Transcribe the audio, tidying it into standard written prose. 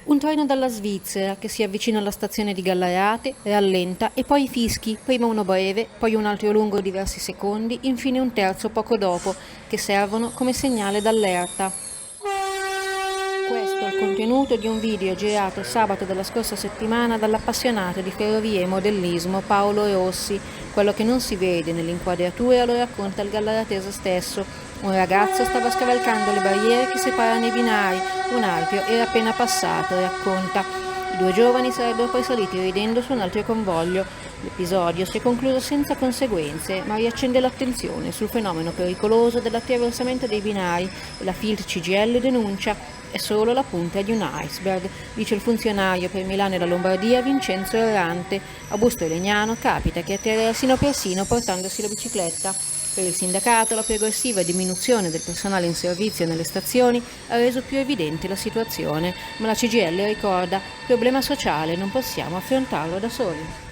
Un treno dalla Svizzera che si avvicina alla stazione di Gallarate, rallenta e poi fischi, prima uno breve, poi un altro lungo diversi secondi, infine un terzo poco dopo, che servono come segnale d'allerta. Questo è il contenuto di un video girato sabato della scorsa settimana dall'appassionato di ferrovie e modellismo Paolo Rossi. Quello che non si vede nell'inquadratura lo racconta il gallaratese stesso. Un ragazzo stava scavalcando le barriere che separano i binari, un altro era appena passato, racconta. I due giovani sarebbero poi saliti ridendo su un altro convoglio. L'episodio si è concluso senza conseguenze, ma riaccende l'attenzione sul fenomeno pericoloso dell'attraversamento dei binari e la Filt CGIL denuncia: è solo la punta di un iceberg, dice il funzionario per Milano e la Lombardia Vincenzo Errante. A Busto Legnano capita che atterrino persino portandosi la bicicletta. Per il sindacato la progressiva diminuzione del personale in servizio nelle stazioni ha reso più evidente la situazione, ma la CGIL ricorda: problema sociale, non possiamo affrontarlo da soli.